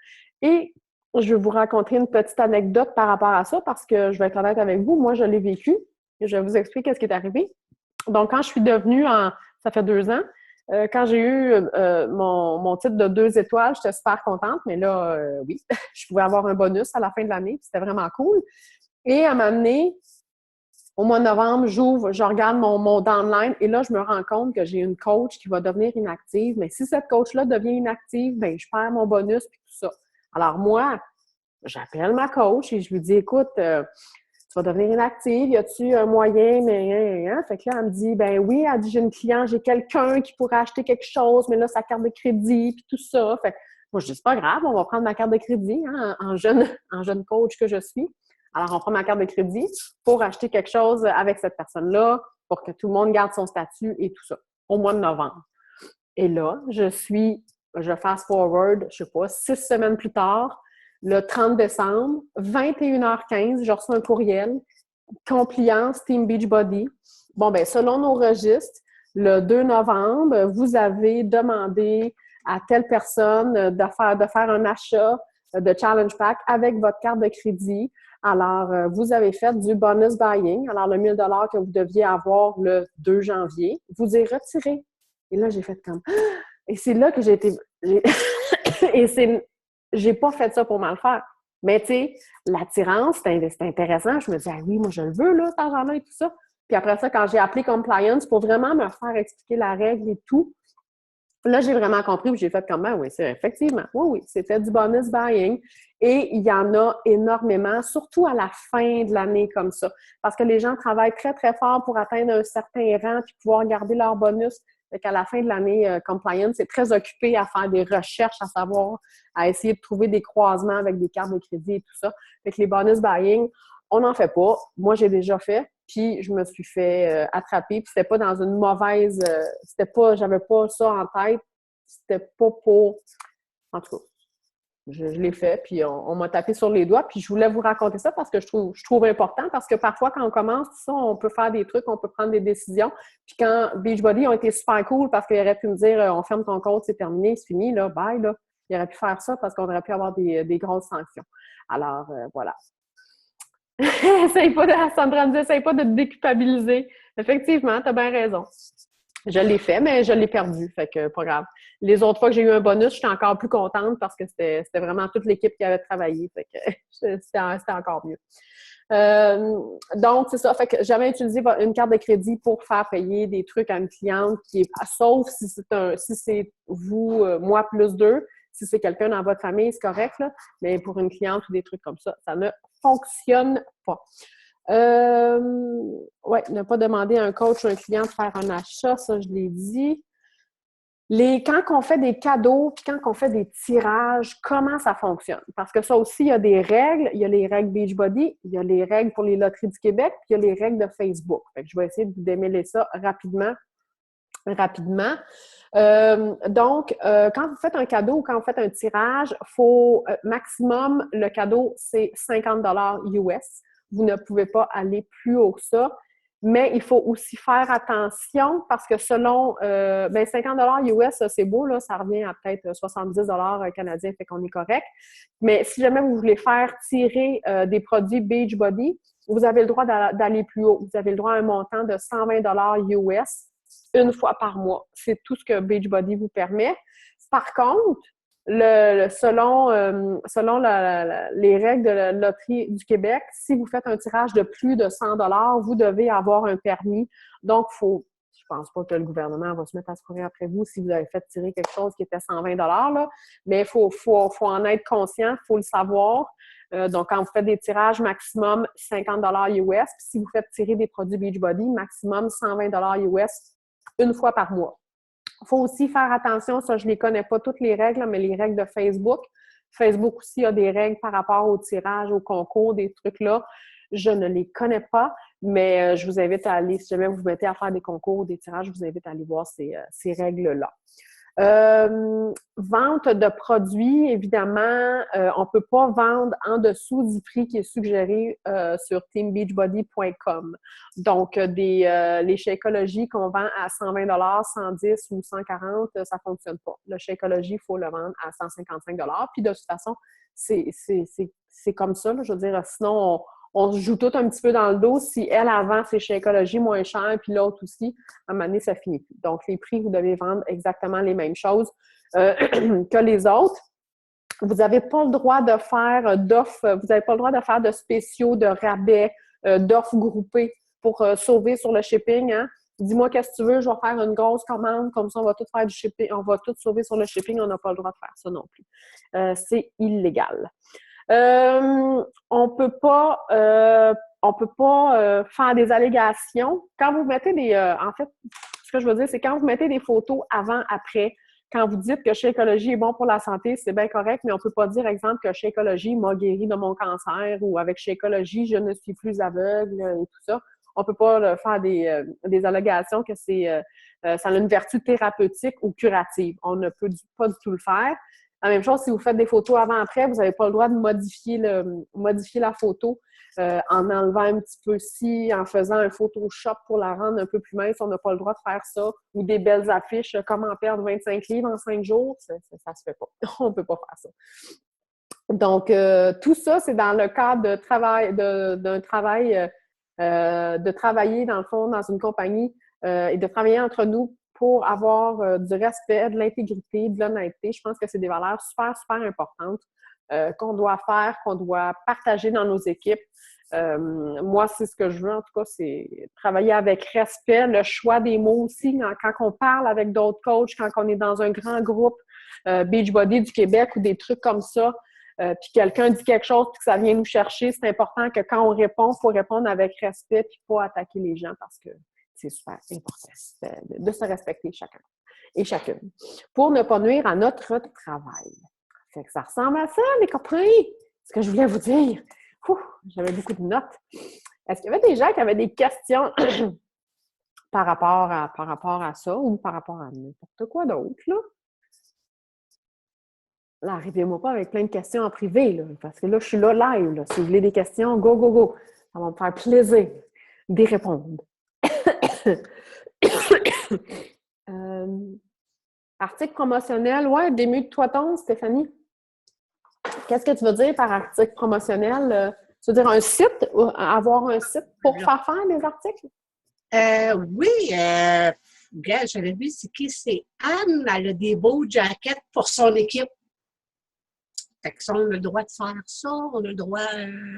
S1: Et je vais vous raconter une petite anecdote par rapport à ça parce que je vais être honnête avec vous. Moi, je l'ai vécu. Je vais vous expliquer ce qui est arrivé. Donc, quand je suis devenue ça fait 2 ans, quand j'ai eu mon titre de 2 étoiles, j'étais super contente, mais là, oui, je pouvais avoir un bonus à la fin de l'année, puis c'était vraiment cool. Et à un moment donné, au mois de novembre, je regarde mon downline et là, je me rends compte que j'ai une coach qui va devenir inactive. Mais si cette coach-là devient inactive, bien, je perds mon bonus et tout ça. Alors moi, j'appelle ma coach et je lui dis, écoute, tu vas devenir inactive, y a-tu un moyen, mais fait que là, elle me dit, ben oui, elle dit, j'ai une cliente, j'ai quelqu'un qui pourrait acheter quelque chose, mais là, sa carte de crédit, puis tout ça. Fait que moi, je dis, c'est pas grave, on va prendre ma carte de crédit, hein, en jeune coach que je suis. Alors, on prend ma carte de crédit pour acheter quelque chose avec cette personne-là, pour que tout le monde garde son statut et tout ça, au mois de novembre. Et là, je fast forward, je sais pas, 6 semaines plus tard, le 30 décembre, 21h15, je reçois un courriel, compliance Team Beachbody. Bon, bien, selon nos registres, le 2 novembre, vous avez demandé à telle personne de faire un achat de Challenge Pack avec votre carte de crédit. Alors, vous avez fait du bonus buying. Alors, le 1 000 $ que vous deviez avoir le 2 janvier, vous est retiré. Et là, j'ai fait comme... Et c'est là que j'ai été... J'ai pas fait ça pour mal faire. Mais tu sais, l'attirance, c'était intéressant. Je me disais, ah oui, moi, je le veux, là, cet argent-là et tout ça. Puis après ça, quand j'ai appelé Compliance pour vraiment me faire expliquer la règle et tout, là, j'ai vraiment compris, puis j'ai fait comme, oui, c'est effectivement, oui, c'était du bonus buying. Et il y en a énormément, surtout à la fin de l'année comme ça. Parce que les gens travaillent très, très fort pour atteindre un certain rang puis pouvoir garder leur bonus. Fait qu'à la fin de l'année, Compliance est très occupé à faire des recherches, à savoir, à essayer de trouver des croisements avec des cartes de crédit et tout ça. Fait que les bonus buying, on n'en fait pas. Moi, j'ai déjà fait. Puis je me suis fait attraper. Puis c'était pas dans une mauvaise... j'avais pas ça en tête. C'était pas pour... En tout cas, je l'ai fait. Puis on m'a tapé sur les doigts. Puis je voulais vous raconter ça parce que je trouve important. Parce que parfois, quand on commence, tout ça, on peut faire des trucs, on peut prendre des décisions. Puis quand Beachbody ont été super cool parce qu'ils auraient pu me dire on ferme ton compte, c'est terminé, c'est fini, là, bye, là. Ils auraient pu faire ça parce qu'on aurait pu avoir des grosses sanctions. Alors, voilà. Sandra me dit, essaye pas de te déculpabiliser. Effectivement, tu as bien raison. Je l'ai fait, mais je l'ai perdu. Fait que pas grave. Les autres fois que j'ai eu un bonus, j'étais encore plus contente parce que c'était vraiment toute l'équipe qui avait travaillé. Fait que c'était encore mieux. Donc, c'est ça. Fait que j'avais utilisé une carte de crédit pour faire payer des trucs à une cliente sauf si c'est vous, moi plus 2. Si c'est quelqu'un dans votre famille, c'est correct, là. Mais pour une cliente ou des trucs comme ça ne fonctionne pas. Ne pas demander à un coach ou un client de faire un achat, ça, je l'ai dit. Quand on fait des cadeaux, puis quand on fait des tirages, comment ça fonctionne? Parce que ça aussi, il y a des règles. Il y a les règles Beachbody, il y a les règles pour les loteries du Québec, puis il y a les règles de Facebook. Fait que je vais essayer de vous démêler ça rapidement. Donc, quand vous faites un cadeau ou quand vous faites un tirage, faut maximum, le cadeau, c'est 50 $ US. Vous ne pouvez pas aller plus haut que ça. Mais il faut aussi faire attention parce que selon 50 $ US, c'est beau, là, ça revient à peut-être 70 $ canadiens, fait qu'on est correct. Mais si jamais vous voulez faire tirer des produits Beachbody, vous avez le droit d'aller plus haut. Vous avez le droit à un montant de 120 $ US une fois par mois. C'est tout ce que Beachbody vous permet. Par contre, selon les règles de la Loterie du Québec, si vous faites un tirage de plus de 100 $, vous devez avoir un permis. Donc, je pense pas que le gouvernement va se mettre à se courir après vous si vous avez fait tirer quelque chose qui était 120 $, là, mais il faut en être conscient, il faut le savoir. Donc, quand vous faites des tirages, maximum 50 $ US. Puis si vous faites tirer des produits Beachbody, maximum 120 $ US une fois par mois. Il faut aussi faire attention, ça je ne les connais pas toutes les règles, mais les règles de Facebook. Facebook aussi a des règles par rapport au tirage, au concours, des trucs-là. Je ne les connais pas, mais je vous invite à aller, si jamais vous vous mettez à faire des concours ou des tirages, je vous invite à aller voir ces règles-là. Vente de produits, évidemment, on ne peut pas vendre en dessous du prix qui est suggéré sur teambeachbody.com. Donc, les Shakeology qu'on vend à 120 110 ou 140 ça ne fonctionne pas. Le Shakeology, il faut le vendre à 155 Puis, de toute façon, c'est comme ça. Là, je veux dire, sinon, on se joue tout un petit peu dans le dos. Si elle vend ses Shakeology moins cher, puis l'autre aussi, à un moment donné, ça finit plus. Donc, les prix, vous devez vendre exactement les mêmes choses que les autres. Vous n'avez pas le droit de faire d'offres, vous n'avez pas le droit de faire de spéciaux, de rabais, d'offres groupées pour sauver sur le shipping. Hein? Dis-moi qu'est-ce que tu veux, je vais faire une grosse commande, comme ça on va tout faire du shipping, on va tout sauver sur le shipping, on n'a pas le droit de faire ça non plus. C'est illégal. On peut pas faire des allégations. Quand vous mettez en fait, ce que je veux dire, c'est quand vous mettez des photos avant, après, quand vous dites que Shakeology est bon pour la santé, c'est bien correct, mais on ne peut pas dire, exemple, que Shakeology m'a guéri de mon cancer ou avec Shakeology, je ne suis plus aveugle et tout ça. On ne peut pas faire des allégations que ça a une vertu thérapeutique ou curative. On ne peut pas du tout le faire. La même chose, si vous faites des photos avant-après, vous n'avez pas le droit de modifier la photo en enlevant un petit peu ci, en faisant un Photoshop pour la rendre un peu plus mince. On n'a pas le droit de faire ça. Ou des belles affiches, comment perdre 25 livres en 5 jours. Ça se fait pas. On ne peut pas faire ça. Donc, tout ça, c'est dans le cadre de travailler, dans le fond, dans une compagnie et de travailler entre nous pour avoir du respect, de l'intégrité, de l'honnêteté. Je pense que c'est des valeurs super, super importantes qu'on doit faire, qu'on doit partager dans nos équipes. Moi, c'est ce que je veux, en tout cas, c'est travailler avec respect, le choix des mots aussi. Quand on parle avec d'autres coachs, quand on est dans un grand groupe Beachbody du Québec ou des trucs comme ça, puis quelqu'un dit quelque chose puis que ça vient nous chercher, c'est important que quand on répond, il faut répondre avec respect puis pas attaquer les gens parce que c'est super important de se respecter chacun et chacune pour ne pas nuire à notre travail. Fait que ça ressemble à ça, les copains! Ce que je voulais vous dire. J'avais beaucoup de notes. Est-ce qu'il y avait des gens qui avaient des questions par rapport à ça ou par rapport à n'importe quoi d'autre, là? Là, arrivez-moi pas avec plein de questions en privé, là, parce que là, je suis là live. Là. Si vous voulez des questions, go, go, go. Ça va me faire plaisir d'y répondre. Article promotionnel, ouais, démute-toi ton, Stéphanie. Qu'est-ce que tu veux dire par article promotionnel? Tu veux dire un site, avoir un site pour faire des articles?
S2: Oui, bien, j'avais vu, c'est Anne, elle a des beaux jackets pour son équipe. Fait que on a le droit de faire ça, on a le droit...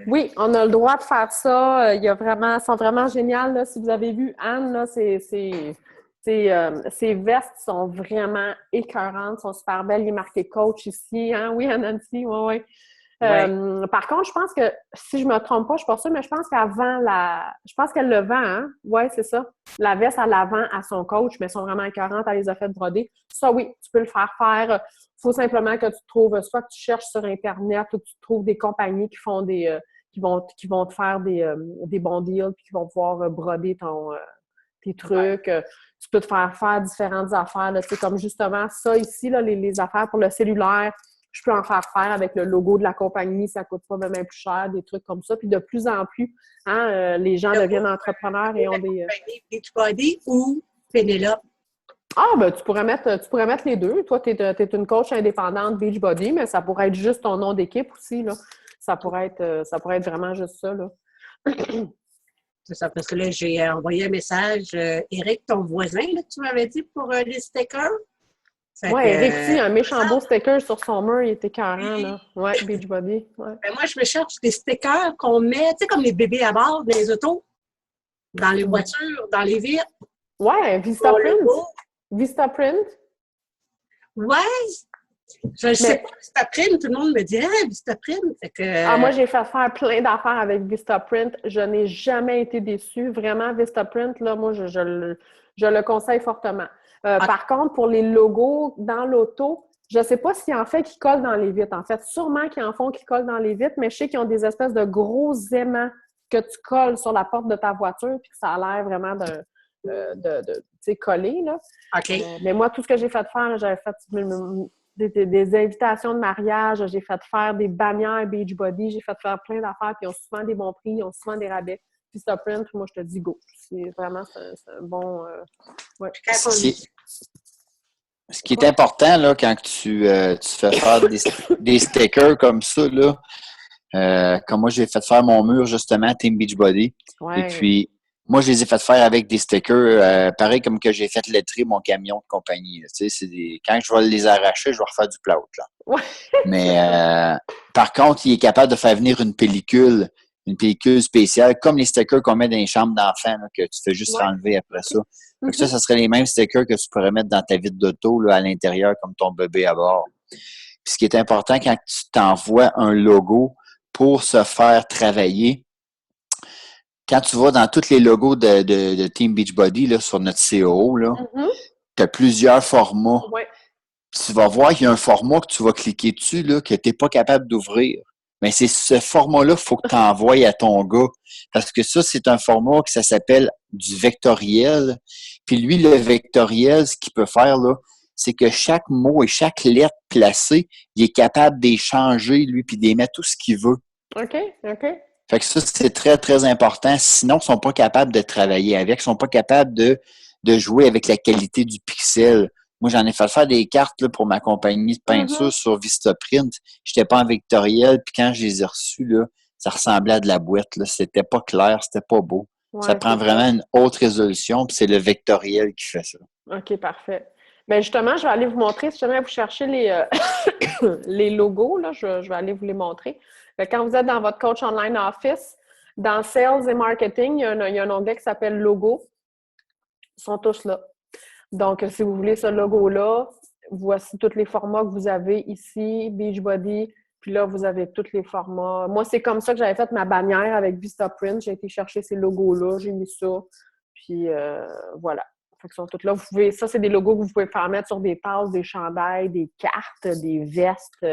S1: Oui, on a le droit de faire ça. Il y a vraiment, elles sont vraiment géniales. Là. Si vous avez vu Anne, là, ses vestes sont vraiment écœurantes, sont super belles. Il est marqué coach ici. Hein? Oui, Anne-Nancy, oui. Par contre, je pense que, si je ne me trompe pas, je ne suis pas sûre, mais je pense je pense qu'elle le vend, hein? Oui, c'est ça. La veste, elle la vend à son coach, mais elles sont vraiment écœurantes, elle les a faites broder. Ça, oui, tu peux le faire faire. Il faut simplement que tu trouves, soit que tu cherches sur Internet ou que tu trouves des compagnies qui font qui vont te faire des bons deals puis qui vont pouvoir broder tes trucs. Tu peux te faire faire différentes affaires, là, comme justement ça ici, là, les affaires pour le cellulaire. Je peux en faire avec le logo de la compagnie, ça coûte pas même plus cher, des trucs comme ça. Puis de plus en plus, les gens deviennent entrepreneurs et ont des...
S2: Beachbody ou Pénélope?
S1: Ah, ben tu pourrais mettre les deux. Toi, tu es une coach indépendante Beachbody, mais ça pourrait être juste ton nom d'équipe aussi, là. Ça pourrait être vraiment juste ça, là.
S2: C'est ça, parce que là, j'ai envoyé un message. Eric, ton voisin, là, tu m'avais dit pour les stickers?
S1: Oui, Eric, si, un méchant beau sticker sur son mur, il était carré, là. Oui, Beachbody. Ouais.
S2: Ben moi, je me cherche des stickers qu'on met, tu sais, comme les bébés à bord dans les autos, dans les voitures, dans les vitres.
S1: Ouais, Vistaprint. Vistaprint.
S2: Ouais. Je ne sais pas, Vistaprint, tout le monde me dit « Ah, Vistaprint! »
S1: moi, j'ai fait faire plein d'affaires avec Vistaprint. Je n'ai jamais été déçue. Vraiment, Vistaprint, là, moi, je le conseille fortement. Par contre, pour les logos dans l'auto, je ne sais pas s'il en fait qui collent dans les vitres. En fait, sûrement qu'ils en font qui collent dans les vitres, mais je sais qu'ils ont des espèces de gros aimants que tu colles sur la porte de ta voiture puis que ça a l'air vraiment tu sais, coller, là.
S2: OK.
S1: Mais moi, tout ce que j'ai fait faire, j'avais fait des invitations de mariage, j'ai fait faire des bannières Beachbody, j'ai fait faire plein d'affaires, puis ils ont souvent des bons prix, ils ont souvent des rabais. Puis Print, moi, je te dis go. C'est vraiment, c'est un bon... ouais.
S3: Ce qui est important, là, quand tu fais faire des stickers comme ça, là, comme moi, j'ai fait faire mon mur, justement, Team Beachbody.
S1: Ouais.
S3: Et puis, moi, je les ai fait faire avec des stickers, pareil comme que j'ai fait lettrer mon camion de compagnie. Tu sais, quand je vais les arracher, je vais refaire du plâtre, là.
S1: Ouais.
S3: Mais par contre, il est capable de faire venir une pellicule spéciale, comme les stickers qu'on met dans les chambres d'enfants, là, que tu fais juste enlever après ça. Fait que ça serait les mêmes stickers que tu pourrais mettre dans ta vitre d'auto là, à l'intérieur, comme ton bébé à bord. Puis ce qui est important, quand tu t'envoies un logo pour se faire travailler, quand tu vas dans tous les logos de Team Beachbody là, sur notre COO, là, tu as plusieurs formats.
S1: Ouais.
S3: Tu vas voir qu'il y a un format que tu vas cliquer dessus là, que tu n'es pas capable d'ouvrir. Mais c'est ce format-là qu'il faut que tu envoies à ton gars. Parce que ça, c'est un format que ça s'appelle du vectoriel. Puis lui, le vectoriel, ce qu'il peut faire, là, c'est que chaque mot et chaque lettre placée, il est capable d'échanger, lui, puis d'émettre tout ce qu'il veut.
S1: OK.
S3: Fait que ça, c'est très, très important. Sinon, ils ne sont pas capables de travailler avec, ils ne sont pas capables de jouer avec la qualité du pixel. Moi, j'en ai fait faire des cartes là, pour ma compagnie de peinture sur Vistaprint. Je n'étais pas en vectoriel, puis quand je les ai reçus, là, ça ressemblait à de la boîte. Là. C'était pas clair, c'était pas beau.
S1: Ouais,
S3: ça prend vraiment une haute résolution, puis c'est le vectoriel qui fait ça.
S1: OK, parfait. Bien, justement, je vais aller vous montrer, si jamais vous cherchez les logos, là, je vais aller vous les montrer. Quand vous êtes dans votre Coach Online Office, dans Sales et Marketing, il y a un onglet qui s'appelle Logo. Ils sont tous là. Donc, si vous voulez ce logo-là, voici tous les formats que vous avez ici, Beachbody, puis là, vous avez tous les formats. Moi, c'est comme ça que j'avais fait ma bannière avec Vistaprint. J'ai été chercher ces logos-là, j'ai mis ça, puis voilà. Fait qu'ils sont tous là. Vous pouvez, ça, c'est des logos que vous pouvez faire mettre sur des tasses, des chandails, des cartes, des vestes.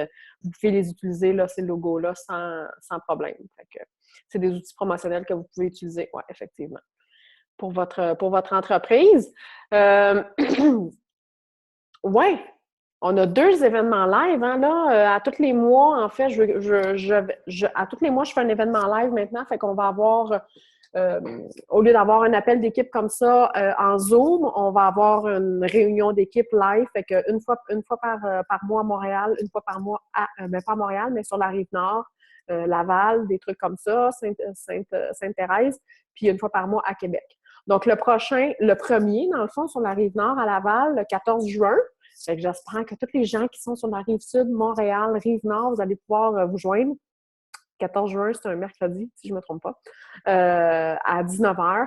S1: Vous pouvez les utiliser, là, ces logos-là, sans problème. Fait que c'est des outils promotionnels que vous pouvez utiliser, oui, effectivement, pour votre entreprise. Oui, on a 2 événements live, hein, là. À tous les mois, en fait, à tous les mois, je fais un événement live maintenant. Fait qu'on va avoir, au lieu d'avoir un appel d'équipe comme ça en Zoom, on va avoir une réunion d'équipe live. Fait qu'une fois par mois à Montréal, une fois par mois pas à Montréal, mais sur la Rive-Nord, Laval, des trucs comme ça, Sainte-Thérèse, puis une fois par mois à Québec. Donc, le premier, dans le fond, sur la Rive-Nord à Laval, le 14 juin. Fait que j'espère que tous les gens qui sont sur la Rive-Sud, Montréal, Rive-Nord, vous allez pouvoir vous joindre. 14 juin, c'est un mercredi, si je ne me trompe pas, à 19h.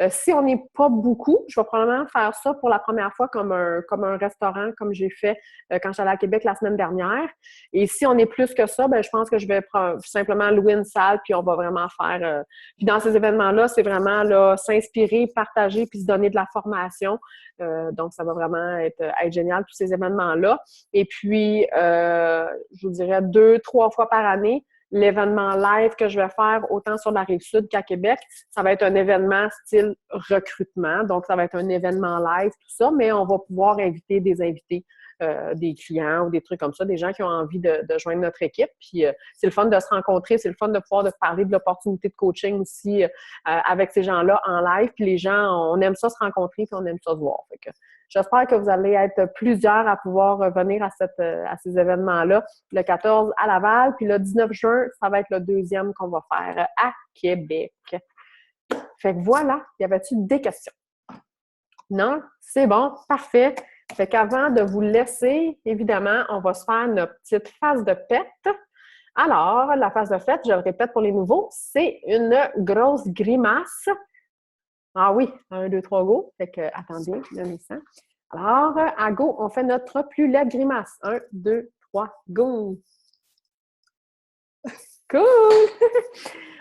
S1: Si on n'est pas beaucoup, je vais probablement faire ça pour la première fois comme un restaurant, comme j'ai fait quand j'allais à Québec la semaine dernière. Et si on est plus que ça, ben je pense que je vais simplement louer une salle, puis on va vraiment faire... Puis dans ces événements-là, c'est vraiment là, s'inspirer, partager, puis se donner de la formation. Donc, ça va vraiment être génial, tous ces événements-là. Et puis, je vous dirais 2-3 fois par année, l'événement live que je vais faire autant sur la Rive-Sud qu'à Québec, ça va être un événement style recrutement. Donc, ça va être un événement live, tout ça, mais on va pouvoir inviter des invités, des clients ou des trucs comme ça, des gens qui ont envie de joindre notre équipe. Puis, c'est le fun de se rencontrer, c'est le fun de pouvoir parler de l'opportunité de coaching aussi avec ces gens-là en live. Puis, les gens, on aime ça se rencontrer puis on aime ça se voir. Fait que, j'espère que vous allez être plusieurs à pouvoir venir à ces événements-là. Le 14 à Laval, puis le 19 juin, ça va être le 2e qu'on va faire à Québec. Fait que voilà, y avait-tu des questions? Non? C'est bon, parfait. Fait qu'avant de vous laisser, évidemment, on va se faire notre petite phase de pète. Alors, la phase de fête, je le répète pour les nouveaux, c'est une grosse grimace. Ah oui, 1, 2, 3, go. Fait que, attendez, un instant. Alors, à go, on fait notre plus laide grimace. 1, 2, 3, go! Cool!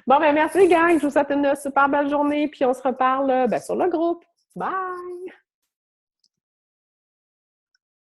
S1: Bon, ben merci, gang. Je vous souhaite une super belle journée, puis on se reparle sur le groupe. Bye!